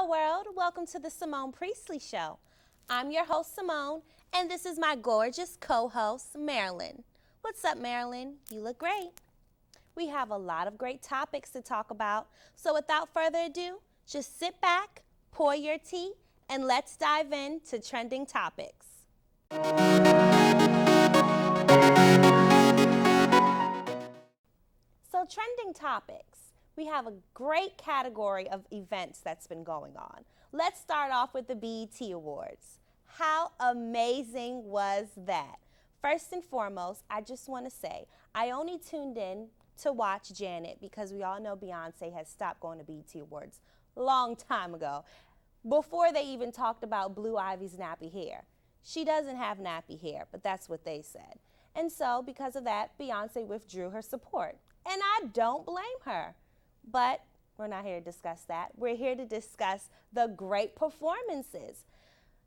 Hello world, welcome to the Ce'Mone Priestley Show. I'm your host Ce'Mone, and this is my gorgeous co-host Marilyn. What's up, Marilyn? You look great. We have a lot of great topics to talk about, so without further ado, just sit back, pour your tea, and let's dive into trending topics. So trending topics. We have a great category of events that's been going on. Let's start off with the BET Awards. How amazing was that? First and foremost, I just want to say, I only tuned in to watch Janet because we all know Beyonce has stopped going to BET Awards a long time ago, before they even talked about Blue Ivy's nappy hair. She doesn't have nappy hair, but that's what they said. And so, because of that, Beyonce withdrew her support. And I don't blame her. But we're not here to discuss that. We're here to discuss the great performances.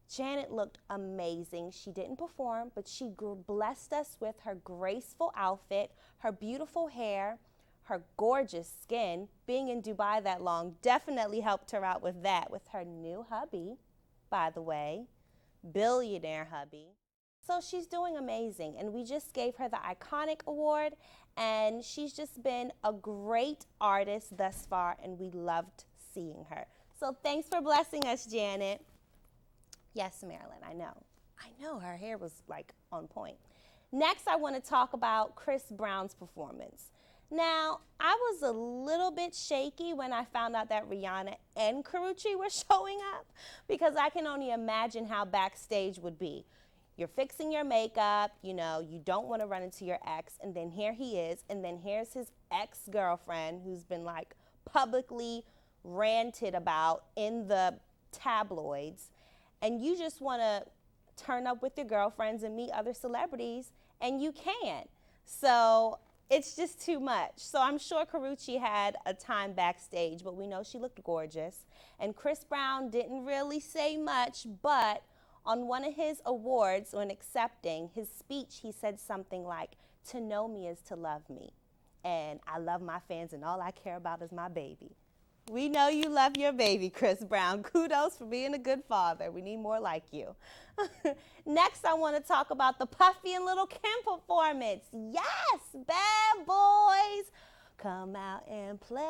Janet looked amazing. She didn't perform, but she blessed us with her graceful outfit, her beautiful hair, her gorgeous skin. Being in Dubai that long definitely helped her out with that, with her new hubby, by the way, billionaire hubby. So she's doing amazing, and we just gave her the Iconic Award, and she's just been a great artist thus far, and we loved seeing her. So thanks for blessing us, Janet. Yes, Marilyn, I know her hair was like on point. Next, I want to talk about Chris Brown's performance. Now, I was a little bit shaky when I found out that Rihanna and Karrueche were showing up, because I can only imagine how backstage would be. You're fixing your makeup, you don't want to run into your ex, and then here he is, and then here's his ex-girlfriend who's been like publicly ranted about in the tabloids, and you just want to turn up with your girlfriends and meet other celebrities, and you can't. So it's just too much. So I'm sure Karrueche had a time backstage, but we know she looked gorgeous. And Chris Brown didn't really say much, but on one of his awards, when accepting his speech, he said something like, "To know me is to love me. And I love my fans, and all I care about is my baby." We know you love your baby, Chris Brown. Kudos for being a good father. We need more like you. Next, I want to talk about the Puffy and Lil' Kim performance. Yes, bad boys, come out and play.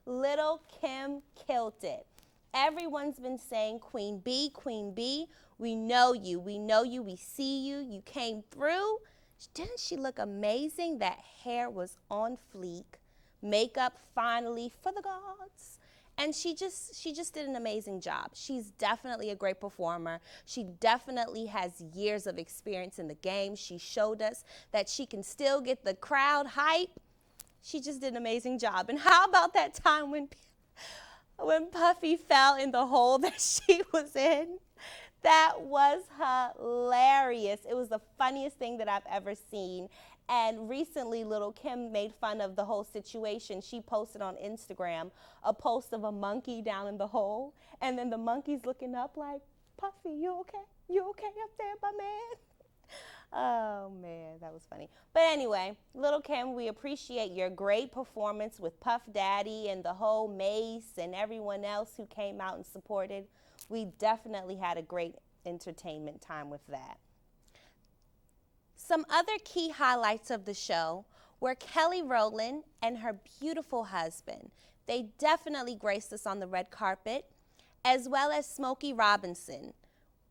Lil' Kim killed it. Everyone's been saying, Queen B, we know you, we see you, you came through. Didn't she look amazing? That hair was on fleek, makeup finally for the gods. And she just did an amazing job. She's definitely a great performer. She definitely has years of experience in the game. She showed us that she can still get the crowd hype. She just did an amazing job. And how about that time when Puffy fell in the hole that she was in? That was hilarious. It was the funniest thing that I've ever seen. And recently, Lil' Kim made fun of the whole situation. She posted on Instagram a post of a monkey down in the hole, and then the monkey's looking up like, "Puffy, you okay? You okay up there, my man?" Oh, man, that was funny. But anyway, Lil' Kim, we appreciate your great performance with Puff Daddy and the whole Mace and everyone else who came out and supported. We definitely had a great entertainment time with that. Some other key highlights of the show were Kelly Rowland and her beautiful husband. They definitely graced us on the red carpet, as well as Smokey Robinson.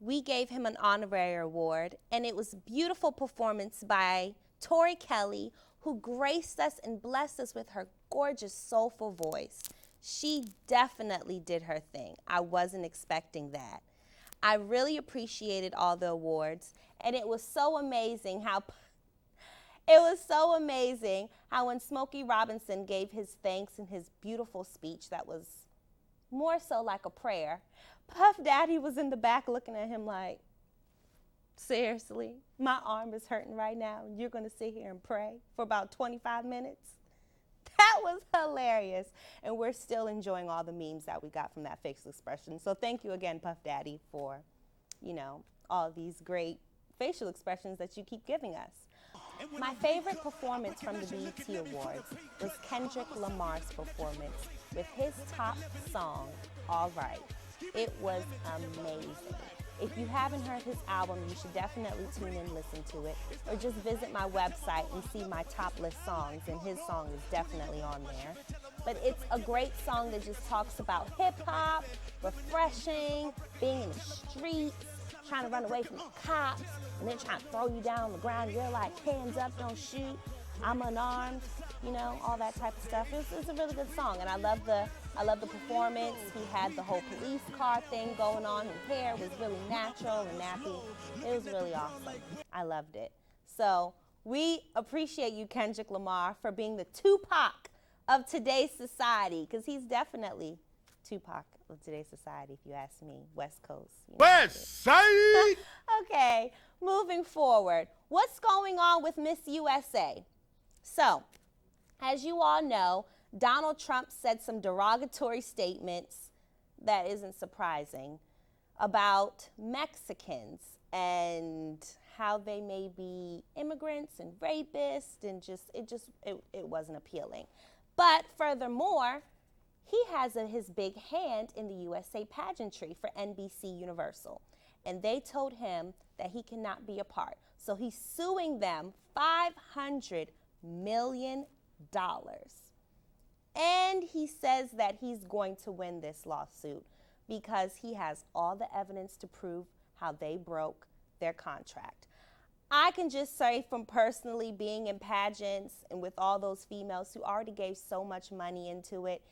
We gave him an honorary award, and it was a beautiful performance by Tori Kelly, who graced us and blessed us with her gorgeous, soulful voice. She definitely did her thing. I wasn't expecting that. I really appreciated all the awards, and it was so amazing how when Smokey Robinson gave his thanks in his beautiful speech that was more so like a prayer, Puff Daddy was in the back looking at him like, "Seriously, my arm is hurting right now, and you're going to sit here and pray for about 25 minutes? That was hilarious, and we're still enjoying all the memes that we got from that facial expression. So thank you again, Puff Daddy, for, all these great facial expressions that you keep giving us. My favorite performance from the BET Awards was Kendrick Lamar's performance with his top song, All Right. It was amazing. If you haven't heard his album, you should definitely tune in and listen to it, or just visit my website and see my top list songs, and his song is definitely on there. But it's a great song that just talks about hip-hop, refreshing, being in the streets, trying to run away from the cops, and then trying to throw you down on the ground. You're like, hands up, don't shoot, I'm unarmed, you know, all that type of stuff. It's a really good song, and I love the performance. He had the whole police car thing going on. His hair was really natural and nappy. It was really awesome. I loved it. So we appreciate you, Kendrick Lamar, for being the Tupac of today's society, because he's definitely Tupac of today's society, if you ask me. West Coast. West Side! Okay, moving forward. What's going on with Miss USA? So, as you all know, Donald Trump said some derogatory statements, that isn't surprising, about Mexicans and how they may be immigrants and rapists, and it wasn't appealing. But furthermore, he has his big hand in the USA pageantry for NBC Universal, and they told him that he cannot be a part. So he's suing them $500 million. And he says that he's going to win this lawsuit because he has all the evidence to prove how they broke their contract. I can just say, from personally being in pageants and with all those females who already gave so much money into it,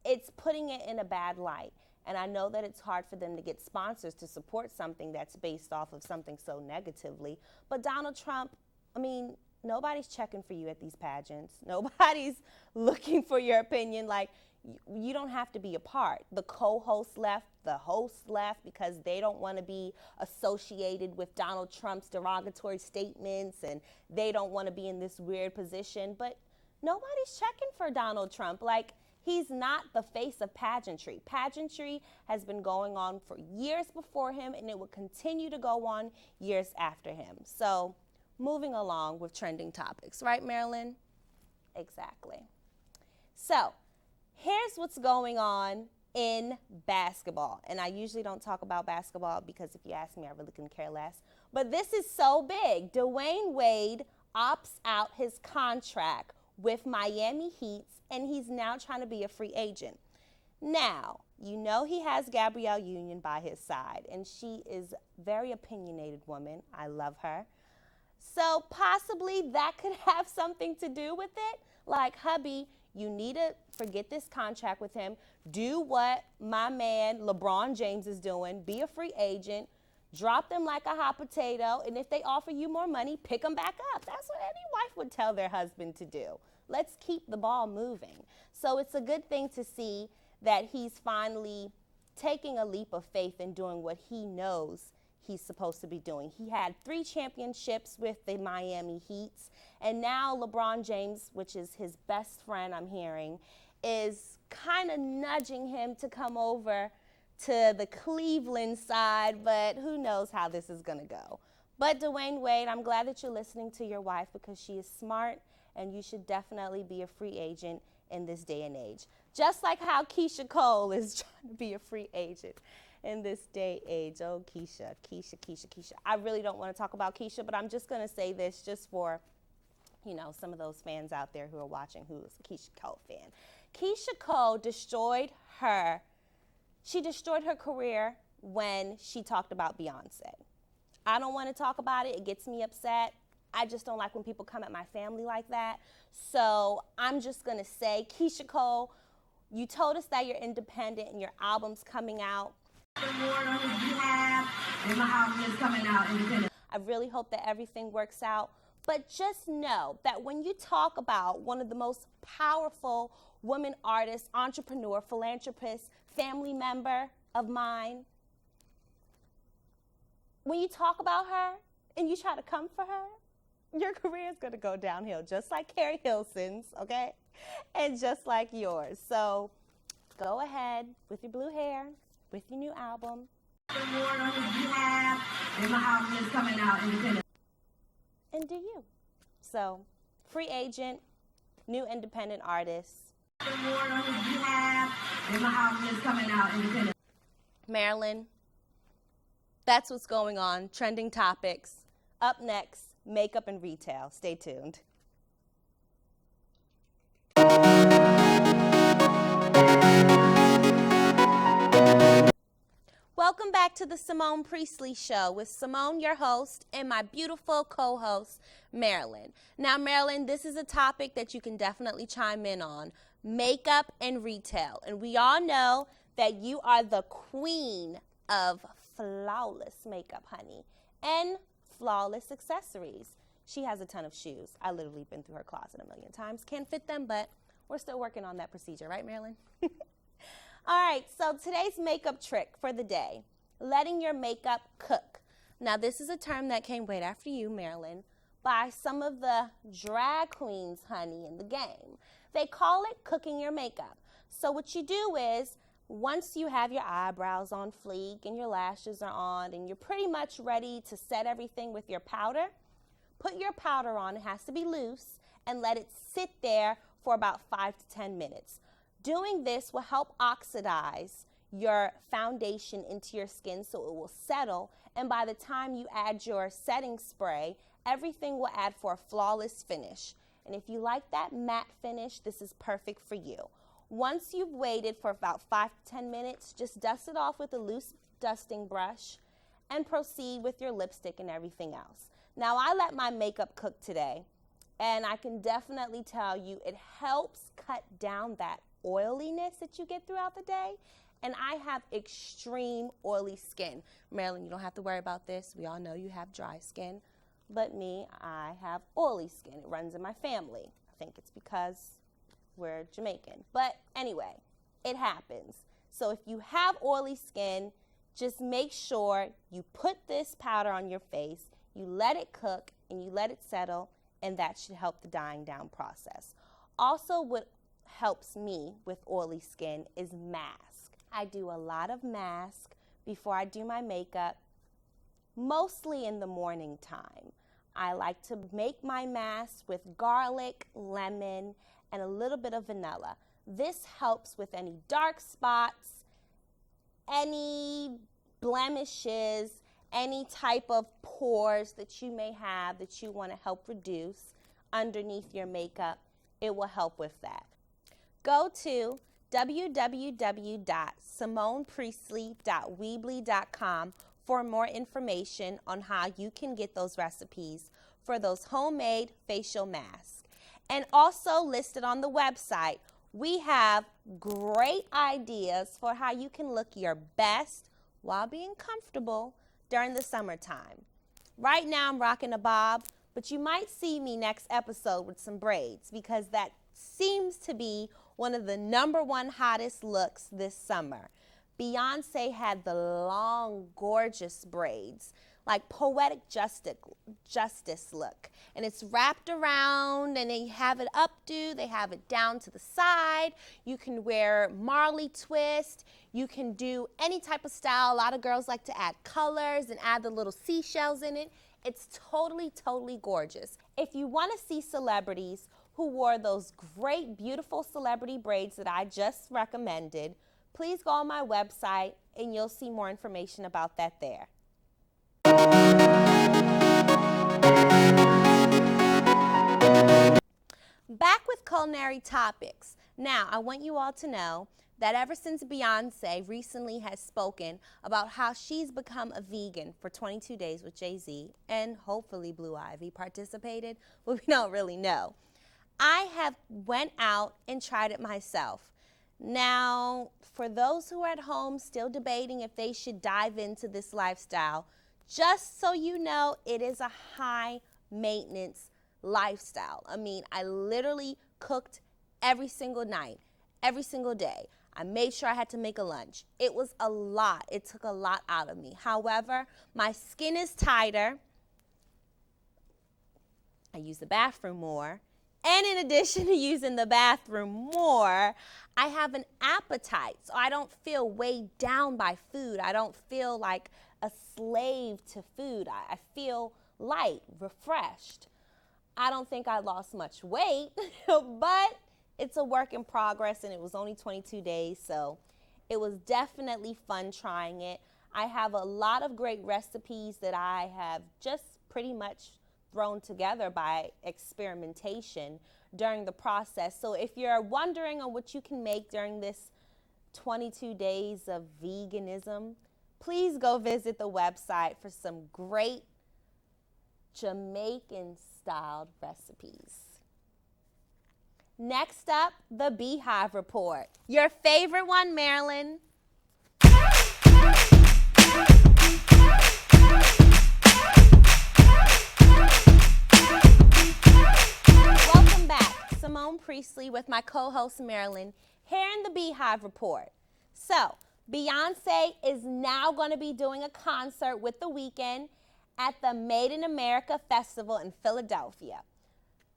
it's putting it in a bad light. And I know that it's hard for them to get sponsors to support something that's based off of something so negatively. But Donald Trump, I mean, nobody's checking for you at these pageants. Nobody's looking for your opinion. Like, you don't have to be a part. The co-host left, the host left because they don't want to be associated with Donald Trump's derogatory statements, and they don't want to be in this weird position. But nobody's checking for Donald Trump. Like, he's not the face of pageantry. Pageantry has been going on for years before him, and it will continue to go on years after him. So, moving along with trending topics, right, Marilyn? Exactly. So, here's what's going on in basketball. And I usually don't talk about basketball because if you ask me, I really couldn't care less. But this is so big. Dwayne Wade opts out his contract with Miami Heat, and he's now trying to be a free agent. Now, you know he has Gabrielle Union by his side, and she is a very opinionated woman. I love her. So possibly that could have something to do with it. Like, hubby, you need to forget this contract with him. Do what my man LeBron James is doing. Be a free agent. Drop them like a hot potato. And if they offer you more money, pick them back up. That's what any wife would tell their husband to do. Let's keep the ball moving. So it's a good thing to see that he's finally taking a leap of faith and doing what he knows he's supposed to be doing. He had 3 championships with the Miami Heat, and now LeBron James, which is his best friend, I'm hearing, is kind of nudging him to come over to the Cleveland side, but who knows how this is going to go. But Dwayne Wade, I'm glad that you're listening to your wife because she is smart, and you should definitely be a free agent in this day and age. Just like how Keisha Cole is trying to be a free agent in this day age. Oh, Keisha. I really don't want to talk about Keisha, but I'm just going to say this just for, you know, some of those fans out there who are watching who is a Keisha Cole fan. Keisha Cole destroyed her career when she talked about Beyonce. I don't want to talk about it. It gets me upset. I just don't like when people come at my family like that. So I'm just going to say, Keisha Cole, you told us that you're independent and your album's coming out. On his behalf, and my album is coming out independent. I really hope that everything works out. But just know that when you talk about one of the most powerful women artists, entrepreneur, philanthropist, family member of mine, when you talk about her and you try to come for her, your career is going to go downhill, just like Carrie Hilson's, okay? And just like yours. So go ahead with your blue hair, with your new album. On his behalf, and my album is coming out independent. And do you. So, free agent, new independent artist. Award on his behalf, and my album is coming out independent. Marilyn, that's what's going on. Trending topics. Up next, makeup and retail. Stay tuned. Welcome back to the Ce'Mone Priestley Show with Ce'Mone, your host, and my beautiful co-host, Marilyn. Now, Marilyn, this is a topic that you can definitely chime in on, makeup and retail. And we all know that you are the queen of flawless makeup, honey, and flawless accessories. She has a ton of shoes. I literally been through her closet a million times. Can't fit them, but we're still working on that procedure, right, Marilyn? All right, so today's makeup trick for the day, letting your makeup cook. Now, this is a term that came right after you, Marilyn, by some of the drag queens, honey, in the game. They call it cooking your makeup. So what you do is, once you have your eyebrows on fleek and your lashes are on and you're pretty much ready to set everything with your powder, put your powder on, it has to be loose, and let it sit there for about 5 to 10 minutes. Doing this will help oxidize your foundation into your skin so it will settle, and by the time you add your setting spray, everything will add for a flawless finish. And if you like that matte finish, this is perfect for you. Once you've waited for about 5 to 10 minutes, just dust it off with a loose dusting brush and proceed with your lipstick and everything else. Now, I let my makeup cook today, and I can definitely tell you it helps cut down that oiliness that you get throughout the day. And I have extreme oily skin. Marilyn, you don't have to worry about this. We all know you have dry skin. But me, I have oily skin. It runs in my family. I think it's because we're Jamaican. But anyway, it happens. So if you have oily skin, just make sure you put this powder on your face, you let it cook, and you let it settle, and that should help the drying down process. Also, what helps me with oily skin is mask. I do a lot of mask before I do my makeup, mostly in the morning time. I like to make my mask with garlic, lemon, and a little bit of vanilla. This helps with any dark spots, any blemishes, any type of pores that you may have that you want to help reduce underneath your makeup. It will help with that. Go to www.cemonepriestley.weebly.com for more information on how you can get those recipes for those homemade facial masks. And also listed on the website, we have great ideas for how you can look your best while being comfortable during the summertime. Right now I'm rocking a bob, but you might see me next episode with some braids because that seems to be one of the #1 hottest looks this summer. Beyonce had the long, gorgeous braids, like poetic justice look. And it's wrapped around, and they have it updo, they have it down to the side. You can wear Marley twist. You can do any type of style. A lot of girls like to add colors and add the little seashells in it. It's totally, totally gorgeous. If you want to see celebrities who wore those great, beautiful celebrity braids that I just recommended, please go on my website and you'll see more information about that there. Back with culinary topics. Now, I want you all to know that ever since Beyonce recently has spoken about how she's become a vegan for 22 days with Jay-Z, and hopefully Blue Ivy participated, but we don't really know. I have went out and tried it myself. Now, for those who are at home still debating if they should dive into this lifestyle, just so you know, it is a high maintenance lifestyle. I mean, I literally cooked every single night, every single day. I made sure I had to make a lunch. It was a lot. It took a lot out of me. However, my skin is tighter. I use the bathroom more. And in addition to using the bathroom more, I have an appetite. So I don't feel weighed down by food. I don't feel like a slave to food. I feel light, refreshed. I don't think I lost much weight, but it's a work in progress, and it was only 22 days, so it was definitely fun trying it. I have a lot of great recipes that I have just pretty much thrown together by experimentation during the process. So if you're wondering on what you can make during this 22 days of veganism, please go visit the website for some great Jamaican-styled recipes. Next up, the Beehive Report. Your favorite one, Marilyn? Welcome back. Ce'Mone Priestley with my co-host Marilyn here in the Beehive Report. So, Beyonce is now going to be doing a concert with The Weeknd at the Made in America Festival in Philadelphia.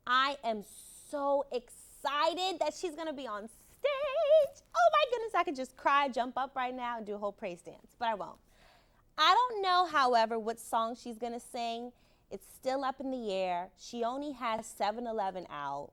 I am so excited that she's going to be on stage. Oh my goodness, I could just cry, jump up right now, and do a whole praise dance, but I won't. I don't know, however, what song she's going to sing. It's still up in the air. She only has 7-Eleven out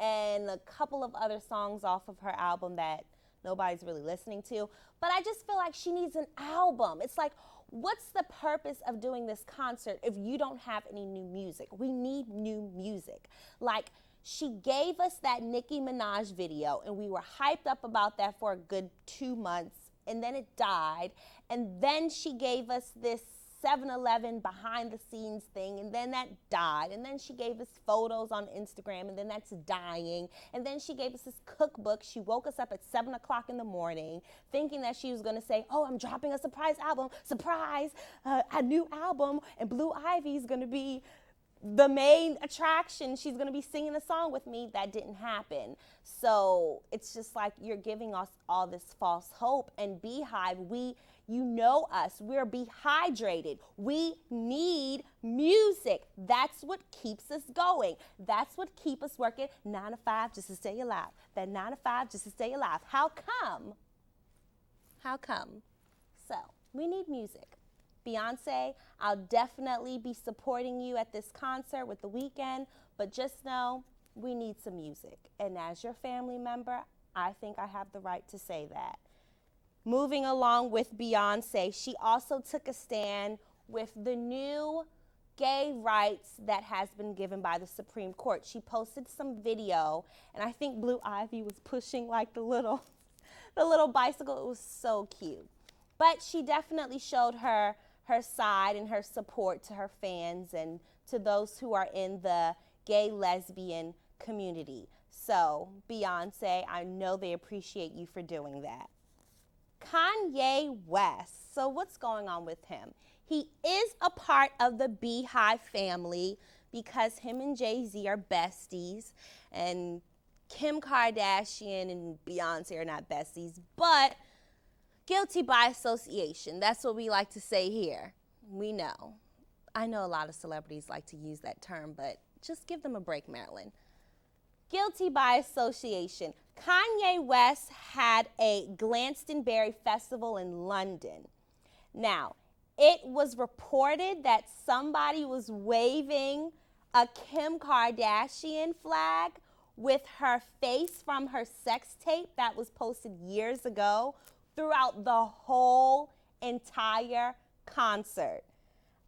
and a couple of other songs off of her album that nobody's really listening to. But I just feel like she needs an album. It's like, what's the purpose of doing this concert if you don't have any new music? We need new music. Like, she gave us that Nicki Minaj video, and we were hyped up about that for a good 2 months, and then it died. And then she gave us this 7-Eleven behind the scenes thing, and then that died. And then she gave us photos on Instagram, and then that's dying. And then she gave us this cookbook. She woke us up at 7 o'clock in the morning thinking that she was going to say, oh, I'm dropping a surprise album, surprise, a new album, and Blue Ivy's going to be the main attraction. She's going to be singing a song with me. That didn't happen. So it's just like you're giving us all this false hope. And Beehive, you know us. We're dehydrated. We need music. That's what keeps us going. That's what keeps us working 9 to 5 just to stay alive. That 9 to 5 just to stay alive. How come? How come? So we need music. Beyonce, I'll definitely be supporting you at this concert with The Weeknd, but just know we need some music. And as your family member, I think I have the right to say that. Moving along with Beyonce, she also took a stand with the new gay rights that has been given by the Supreme Court. She posted some video, and I think Blue Ivy was pushing like the little bicycle. It was so cute. But she definitely showed her side and her support to her fans and to those who are in the gay lesbian community. So, Beyonce, I know they appreciate you for doing that. Kanye West. So what's going on with him? He is a part of the Beehive family because him and Jay-Z are besties, and Kim Kardashian and Beyonce are not besties, but guilty by association. That's what we like to say here. We know. I know a lot of celebrities like to use that term, but just give them a break, Marilyn. Guilty by association. Kanye West had a Glastonbury festival in London. Now, it was reported that somebody was waving a Kim Kardashian flag with her face from her sex tape that was posted years ago throughout the whole entire concert.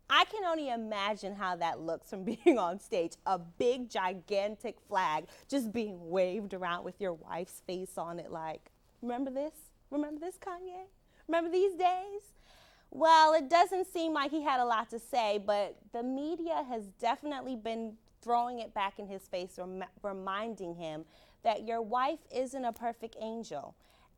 I can only imagine how that looks from being on stage. A big, gigantic flag just being waved around with your wife's face on it like, remember this? Remember this, Kanye? Remember these days? Well, it doesn't seem like he had a lot to say, but the media has definitely been throwing it back in his face, reminding him that your wife isn't a perfect angel.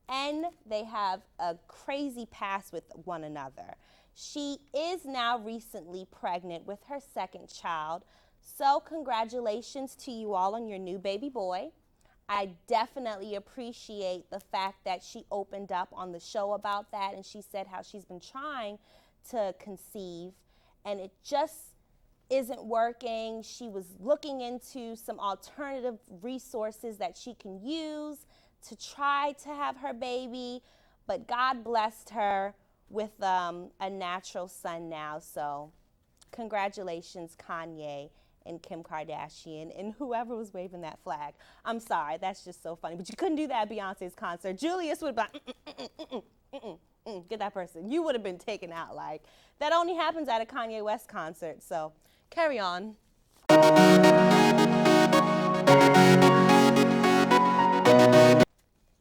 And they have a crazy past with one another. She is now recently pregnant with her second child. So congratulations to you all on your new baby boy. I definitely appreciate the fact that she opened up on the show about that, and she said how she's been trying to conceive and it just isn't working. She was looking into some alternative resources that she can use to try to have her baby, but God blessed her with a natural son now. So congratulations, Kanye and Kim Kardashian and whoever was waving that flag. I'm sorry, that's just so funny. But you couldn't do that at Beyonce's concert. Julius would have been, get that person. You would have been taken out. Like, that only happens at a Kanye West concert. So, carry on.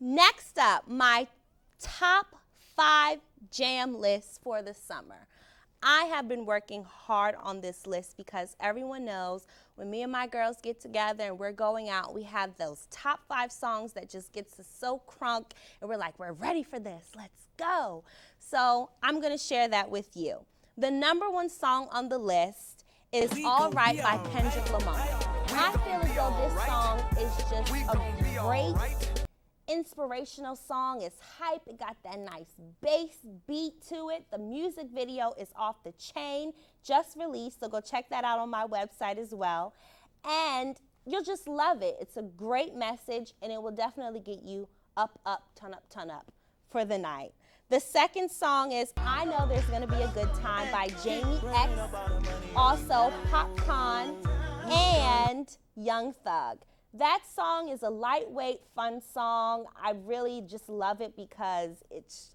Next up, my top 5 jam lists for the summer. I have been working hard on this list because everyone knows when me and my girls get together and we're going out, we have those top 5 songs that just gets us so crunk and we're like, we're ready for this, let's go. So I'm gonna share that with you. The number 1 song on the list is All Right by Kendrick Lamar. I feel as though this song is just a great inspirational song. It's hype. It got that nice bass beat to it. The music video is off the chain, just released, so go check that out on my website as well. And you'll just love it. It's a great message, and it will definitely get you up, turn up for the night. The second song is I Know There's Gonna Be a Good Time by Jamie X, also Popcorn, and Young Thug. That song is a lightweight, fun song. I really just love it because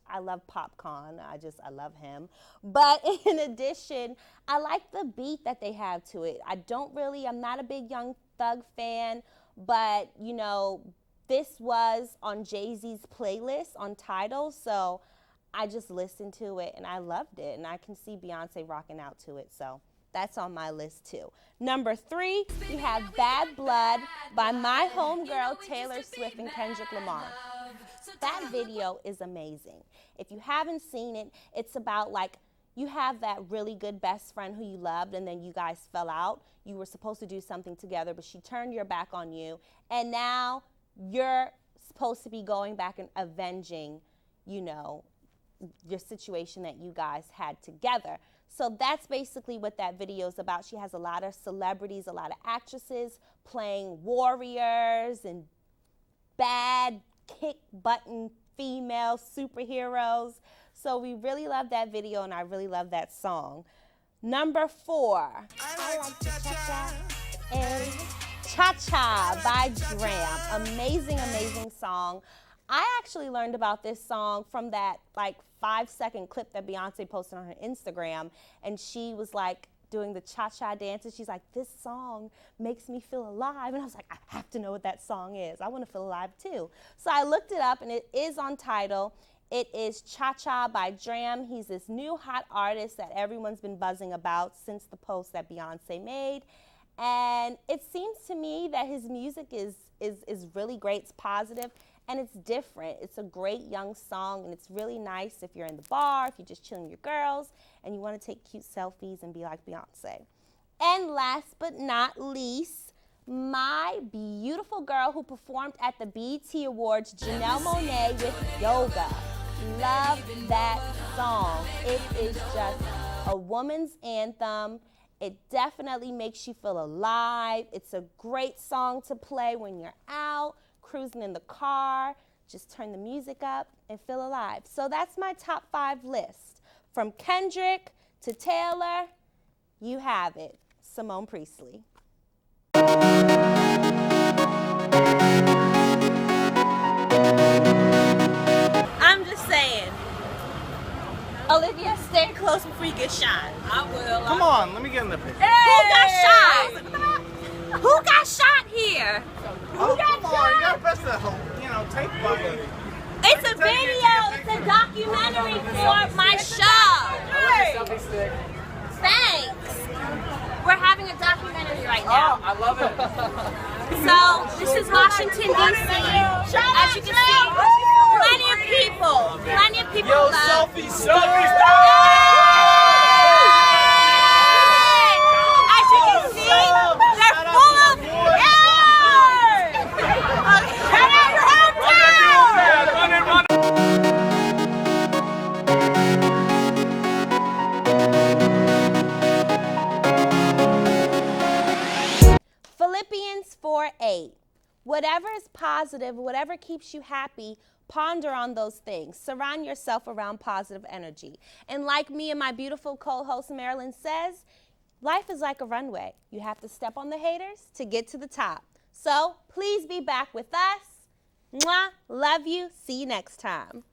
I love Popcorn. I love him. But in addition, I like the beat that they have to it. I'm not a big Young Thug fan, but you know, this was on Jay-Z's playlist on Tidal, so I just listened to it and I loved it. And I can see Beyonce rocking out to it, so that's on my list too. Number 3, we have Bad Blood by my homegirl Taylor Swift and Kendrick Lamar. That video is amazing. If you haven't seen it, it's about like you have that really good best friend who you loved and then you guys fell out. You were supposed to do something together, but she turned your back on you. And now you're supposed to be going back and avenging, you know, your situation that you guys had together. So that's basically what that video is about. She has a lot of celebrities, a lot of actresses playing warriors and bad kick-button female superheroes. So we really love that video and I really love that song. Number 4, I like Cha-Cha and Cha-Cha by Dram. Amazing, amazing song. I actually learned about this song from that like 5-second clip that Beyonce posted on her Instagram, and she was like doing the cha-cha dances. She's like, this song makes me feel alive. And I was like, I have to know what that song is. I want to feel alive too. So I looked it up and it is on Tidal. It is Cha-Cha by Dram. He's this new hot artist that everyone's been buzzing about since the post that Beyonce made. And it seems to me that his music is really great. It's positive. And it's different. It's a great young song, and it's really nice if you're in the bar, if you're just chilling with your girls, and you want to take cute selfies and be like Beyonce. And last but not least, my beautiful girl who performed at the BET Awards, Janelle Monáe with Yoga. Love that song. It is just a woman's anthem. It definitely makes you feel alive. It's a great song to play when you're out, cruising in the car, just turn the music up and feel alive. So that's my top 5 list. From Kendrick to Taylor, you have it. Ce'Mone Priestley. I'm just saying. Olivia, stay close before you get shot. I will. Come on, let me get in the picture. Who got shot? Who got shot here? Oh, come on, you gotta press the tape button. It's a video, it's a documentary for my show. Thanks. We're having a documentary right now. Oh, I love it. So, this is Washington, D.C. As you can see, plenty of people Yo, love. selfies. As you can see, they're full of Philippians 4:8. Whatever is positive, whatever keeps you happy, ponder on those things. Surround yourself around positive energy. And like me and my beautiful co-host Marilyn says, Life is like a runway. You have to step on the haters to get to the top. So please be back with us. Mwah, love you. See you next time.